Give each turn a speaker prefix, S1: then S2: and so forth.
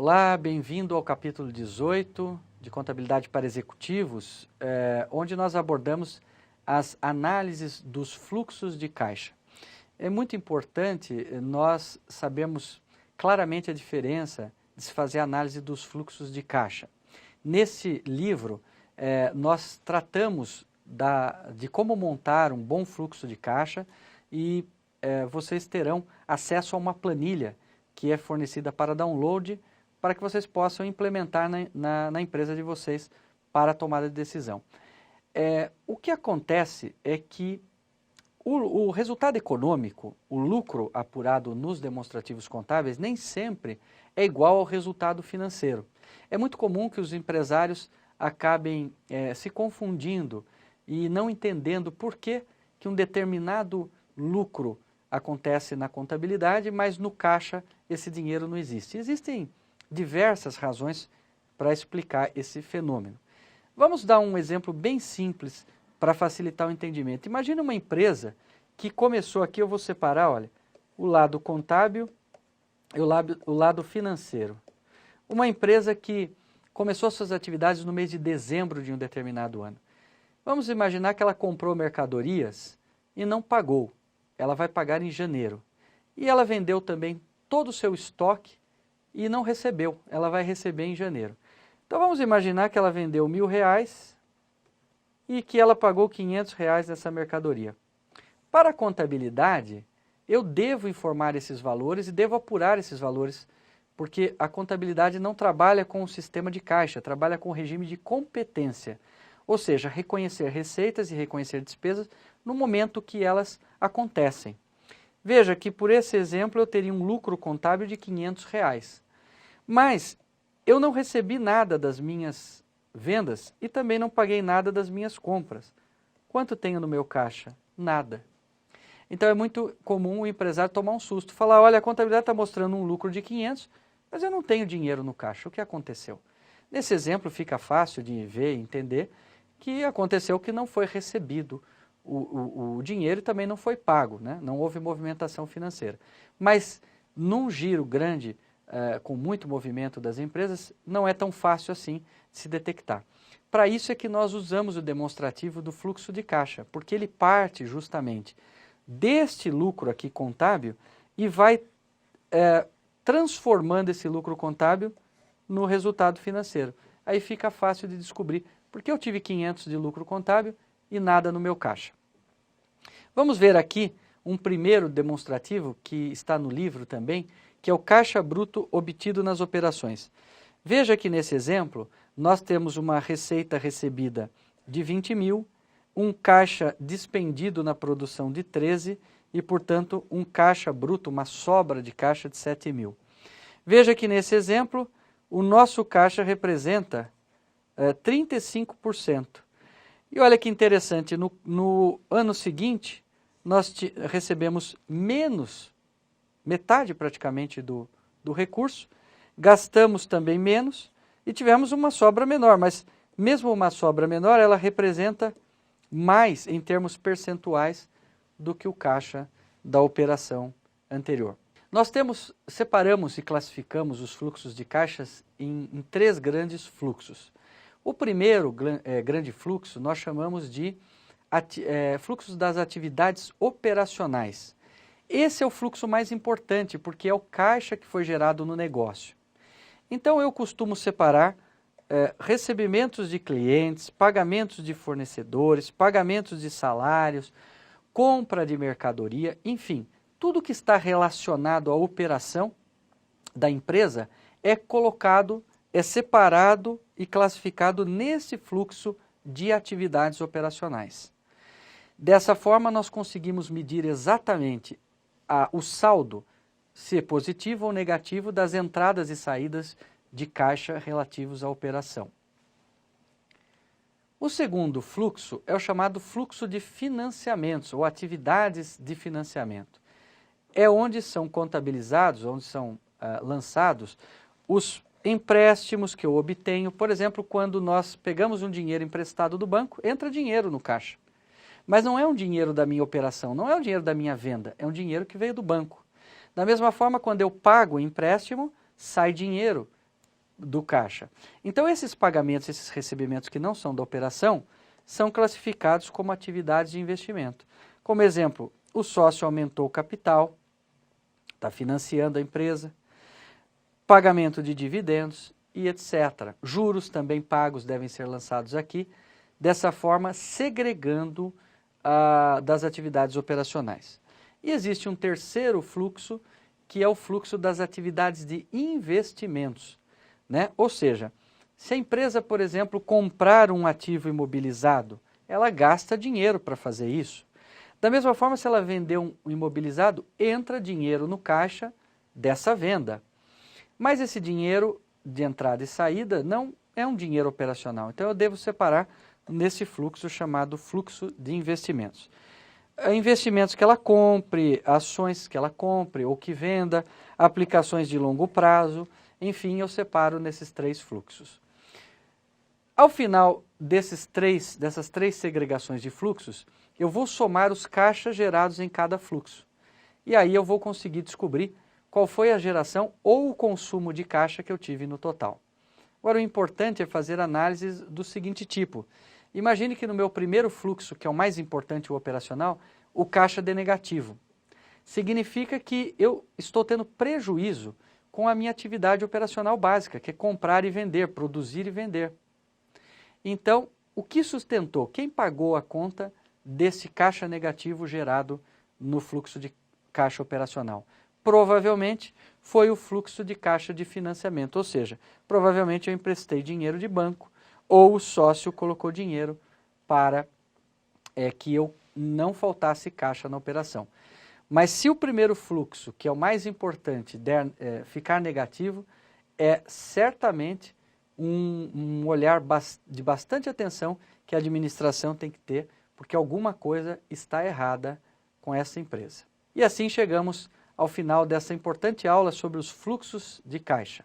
S1: Olá, bem-vindo ao capítulo 18 de Contabilidade para Executivos, onde nós abordamos as análises dos fluxos de caixa. É muito importante nós sabermos claramente a diferença de se fazer análise dos fluxos de caixa. Nesse livro, nós tratamos de como montar um bom fluxo de caixa e vocês terão acesso a uma planilha que é fornecida para download, para que vocês possam implementar na empresa de vocês para a tomada de decisão. O que acontece é que o resultado econômico, o lucro apurado nos demonstrativos contábeis, nem sempre é igual ao resultado financeiro. É muito comum que os empresários acabem se confundindo e não entendendo por que um determinado lucro acontece na contabilidade, mas no caixa esse dinheiro não existe. Existem diversas razões para explicar esse fenômeno. Vamos dar um exemplo bem simples para facilitar o entendimento. Imagina uma empresa que começou aqui, eu vou separar, olha, o lado contábil e o lado financeiro. Uma empresa que começou suas atividades no mês de dezembro de um determinado ano. Vamos imaginar que ela comprou mercadorias e não pagou. Ela vai pagar em janeiro. E ela vendeu também todo o seu estoque e não recebeu. Ela vai receber em janeiro. Então vamos imaginar que ela vendeu R$1.000 e que ela pagou R$500 nessa mercadoria. Para a contabilidade, eu devo informar esses valores e devo apurar esses valores, porque a contabilidade não trabalha com o sistema de caixa, trabalha com o regime de competência. Ou seja, reconhecer receitas e reconhecer despesas no momento que elas acontecem. Veja que por esse exemplo eu teria um lucro contábil de R$500. Mas eu não recebi nada das minhas vendas e também não paguei nada das minhas compras. Quanto tenho no meu caixa? Nada. Então é muito comum o empresário tomar um susto, falar, olha, a contabilidade está mostrando um lucro de 500, mas eu não tenho dinheiro no caixa. O que aconteceu? Nesse exemplo fica fácil de ver e entender que aconteceu que não foi recebido o dinheiro e também não foi pago, né? Não houve movimentação financeira. Mas num giro grande, com muito movimento das empresas, não é tão fácil assim de se detectar. Para isso é que nós usamos o demonstrativo do fluxo de caixa, porque ele parte justamente deste lucro aqui contábil e vai transformando esse lucro contábil no resultado financeiro. Aí fica fácil de descobrir porque eu tive 500 de lucro contábil e nada no meu caixa. Vamos ver aqui um primeiro demonstrativo que está no livro também, que é o caixa bruto obtido nas operações. Veja que nesse exemplo nós temos uma receita recebida de 20 mil, um caixa despendido na produção de 13 e, portanto, um caixa bruto, uma sobra de caixa de 7 mil. Veja que nesse exemplo o nosso caixa representa 35%. E olha que interessante, no ano seguinte, nós recebemos menos, metade praticamente do recurso, gastamos também menos e tivemos uma sobra menor, mas mesmo uma sobra menor, ela representa mais em termos percentuais do que o caixa da operação anterior. Nós separamos e classificamos os fluxos de caixas em três grandes fluxos. O primeiro grande fluxo nós chamamos de fluxos das atividades operacionais. Esse é o fluxo mais importante porque é o caixa que foi gerado no negócio. Então eu costumo separar recebimentos de clientes, pagamentos de fornecedores, pagamentos de salários, compra de mercadoria, enfim, tudo que está relacionado à operação da empresa é colocado, é separado e classificado nesse fluxo de atividades operacionais. Dessa forma, nós conseguimos medir exatamente o saldo, se é positivo ou negativo, das entradas e saídas de caixa relativos à operação. O segundo fluxo é o chamado fluxo de financiamentos ou atividades de financiamento. É onde são contabilizados, onde são lançados os empréstimos que eu obtenho. Por exemplo, quando nós pegamos um dinheiro emprestado do banco, entra dinheiro no caixa. Mas não é um dinheiro da minha operação, não é um dinheiro da minha venda, é um dinheiro que veio do banco. Da mesma forma, quando eu pago o empréstimo, sai dinheiro do caixa. Então, esses pagamentos, esses recebimentos que não são da operação, são classificados como atividades de investimento. Como exemplo, o sócio aumentou o capital, está financiando a empresa, pagamento de dividendos e etc. Juros também pagos devem ser lançados aqui, dessa forma segregando das atividades operacionais. E existe um terceiro fluxo, que é o fluxo das atividades de investimentos, né? Ou seja, se a empresa, por exemplo, comprar um ativo imobilizado, ela gasta dinheiro para fazer isso. Da mesma forma, se ela vender um imobilizado, entra dinheiro no caixa dessa venda. Mas esse dinheiro de entrada e saída não é um dinheiro operacional. Então eu devo separar nesse fluxo chamado fluxo de investimentos. Investimentos que ela compre, ações que ela compre ou que venda, aplicações de longo prazo, enfim, eu separo nesses três fluxos. Ao final dessas três segregações de fluxos, eu vou somar os caixas gerados em cada fluxo. E aí eu vou conseguir descobrir qual foi a geração ou o consumo de caixa que eu tive no total. Agora, o importante é fazer análises do seguinte tipo. Imagine que no meu primeiro fluxo, que é o mais importante, o operacional, o caixa dê negativo. Significa que eu estou tendo prejuízo com a minha atividade operacional básica, que é comprar e vender, produzir e vender. Então, o que sustentou? Quem pagou a conta desse caixa negativo gerado no fluxo de caixa operacional? Provavelmente foi o fluxo de caixa de financiamento, ou seja, provavelmente eu emprestei dinheiro de banco ou o sócio colocou dinheiro para que eu não faltasse caixa na operação. Mas se o primeiro fluxo, que é o mais importante, ficar negativo, é certamente um olhar de bastante atenção que a administração tem que ter, porque alguma coisa está errada com essa empresa. E assim chegamos ao final dessa importante aula sobre os fluxos de caixa.